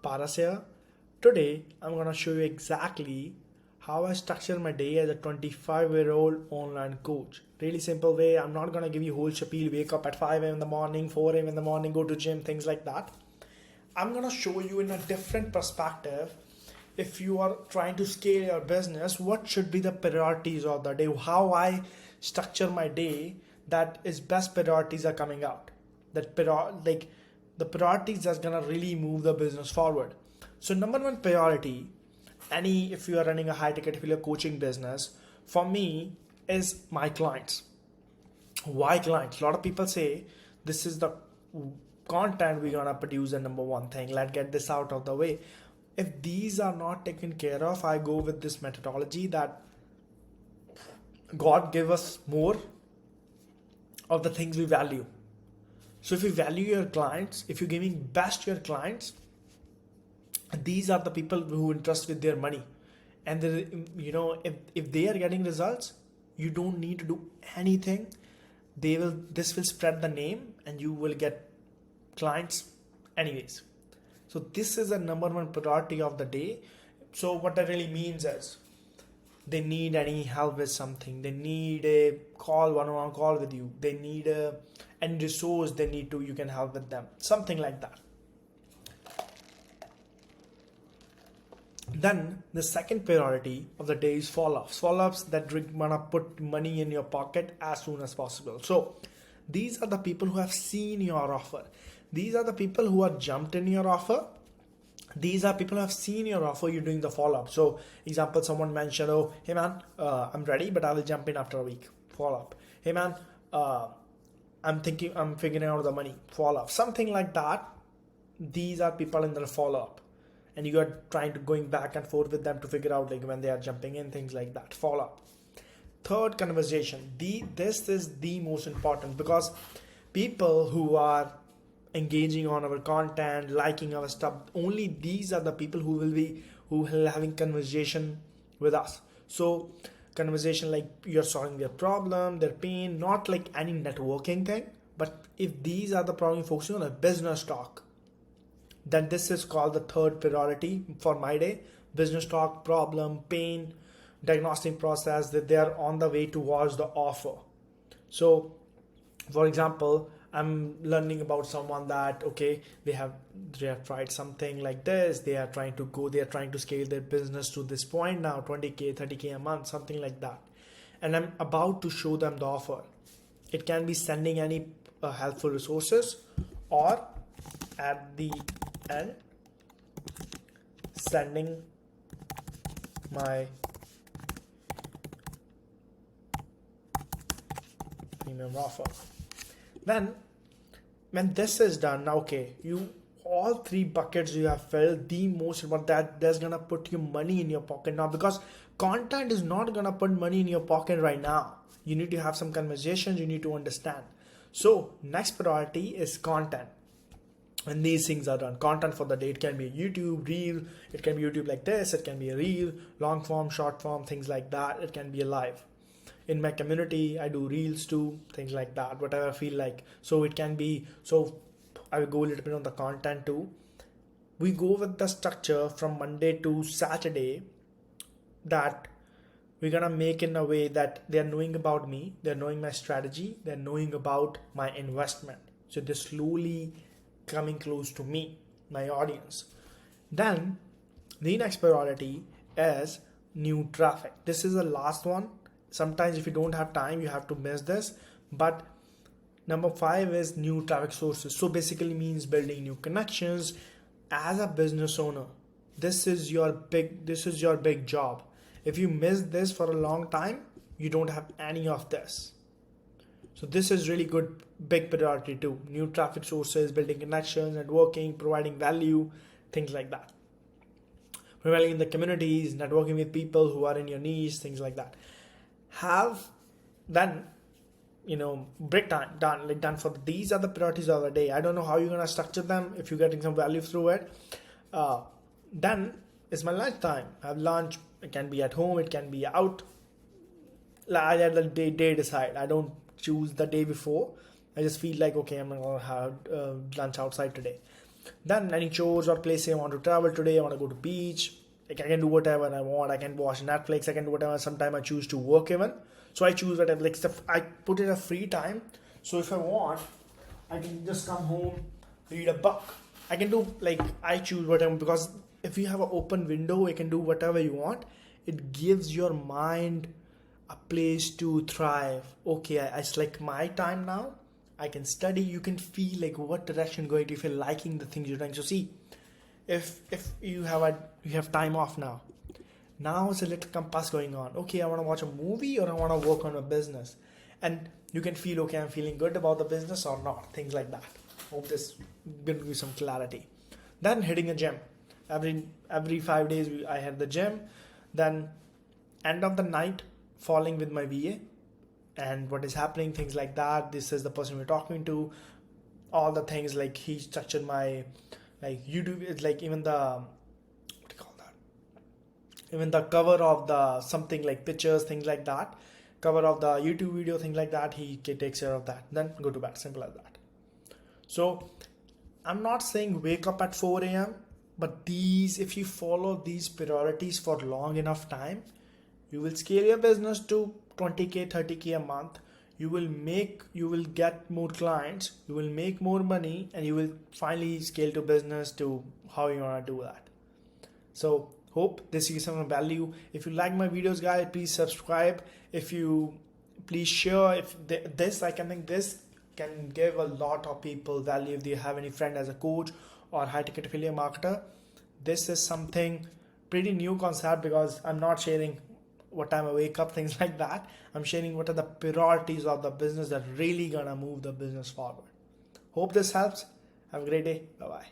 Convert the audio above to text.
Paras here. Today, I'm gonna show you exactly how I structure my day as a 25-year-old online coach. Really simple way. I'm not gonna give you whole spiel. Wake up at 5 a.m. in the morning, 4 a.m. in the morning, go to gym, things like that. I'm gonna show you in a different perspective. If you are trying to scale your business, what should be the priorities of the day? How I structure my day that is best priorities are coming out. Like the priorities that's gonna really move the business forward. So number one priority, if you are running a high ticket affiliate coaching business, for me is my clients. Why clients? A lot of people say this is the content we're gonna produce the number one thing. Let's get this out of the way. If these are not taken care of, I go with this methodology that God give us more of the things we value. So if you value your clients, if you're giving best to your clients, these are the people who entrust with their money. And if they are getting results, you don't need to do anything. This will spread the name and you will get clients anyways. So this is the number one priority of the day. So what that really means is they need any help with something. They need a call, one-on-one call with you. They need any resource they need to, you can help with them. Something like that. Then the second priority of the day is follow-ups. Follow-ups that wanna put money in your pocket as soon as possible. So these are the people who have seen your offer. These are the people who are jumped in your offer. These are people who have seen your offer, you're doing the follow-up. So example, someone mentioned, oh, hey man, I'm ready, but I will jump in after a week. Follow-up. Hey man, I'm figuring out the money. Follow-up. Something like that. These are people in the follow-up. And you are trying to going back and forth with them to figure out like when they are jumping in, things like that. Follow-up. Third, conversation. This is the most important because people who are engaging on our content, liking our stuff, only these are the people who will having conversation with us. So conversation like you're solving their problem, their pain, not like any networking thing, but if these are the problem focusing on a business talk, then this is called the third priority for my day. Business talk, problem, pain, diagnostic process, that they are on the way towards the offer. So for example, I'm learning about someone that okay, they have tried something like this, they are trying to scale their business to this point now, 20k 30k a month, something like that, and I'm about to show them the offer. It can be sending any helpful resources, or at the end sending my premium offer. Then when this is done, okay, you all three buckets you have filled, the most important that's gonna put you money in your pocket now, because content is not gonna put money in your pocket right now. You need to have some conversations, you need to understand. So next priority is content. And these things are done. Content for the day. It can be a YouTube reel, it can be YouTube like this, it can be a reel, long form, short form, things like that. It can be a live. In my community, I do reels too, things like that, whatever I feel like. So it can be, so I will go a little bit on the content too. We go with the structure from Monday to Saturday that we're gonna make in a way that they're knowing about me, they're knowing my strategy, they're knowing about my investment. So they're slowly coming close to me, my audience. Then the next priority is new traffic. This is the last one. Sometimes if you don't have time, you have to miss this. But number 5 is new traffic sources. So basically means building new connections. As a business owner, this is your big job. If you miss this for a long time, you don't have any of this. So this is really good, big priority too. New traffic sources, building connections, networking, providing value, things like that. Prevailing in the communities, networking with people who are in your niche, things like that. Have then break time done for these are the priorities of the day. I don't know how you're gonna structure them if you're getting some value through it. Then it's my lunch time. I have lunch. It can be at home, it can be out. I let the day decide. I don't choose the day before. I just feel like okay, I'm gonna have lunch outside today. Then any chores or place I want to travel today, I want to go to beach. Like I can do whatever I want. I can watch Netflix. I can do whatever. Sometimes I choose to work even. So I choose whatever. Like stuff I put in a free time. So if I want, I can just come home, read a book. I can do like I choose whatever because if you have an open window, you can do whatever you want. It gives your mind a place to thrive. Okay, I select my time now. I can study. You can feel like what direction going to if you're liking the things you're doing. So see, if you have time off now, now it's a little compass going on. Okay, I want to watch a movie or I want to work on a business, and you can feel okay. I'm feeling good about the business or not. Things like that. Hope this gives you some clarity. Then hitting a gym. Every 5 days I had the gym. Then end of the night falling with my VA and what is happening, things like that. This is the person we're talking to. All the things like he structured my like YouTube. It's like even the what do you call that? Even the cover of the something like pictures, things like that. Cover of the YouTube video, things like that. He takes care of that. Then go to bed. Simple as that. So I'm not saying wake up at 4 a.m. But if you follow these priorities for long enough time, you will scale your business to 20K, 30K a month. You will get more clients, you will make more money, and you will finally scale to business to how you want to do that. So hope this gives some value. If you like my videos, guys, please subscribe. If you please share. If this, I can think this can give a lot of people value if they have any friend as a coach or high ticket affiliate marketer. This is something pretty new concept because I'm not sharing what time I wake up, things like that. I'm sharing what are the priorities of the business that really gonna move the business forward. Hope this helps. Have a great day. Bye bye.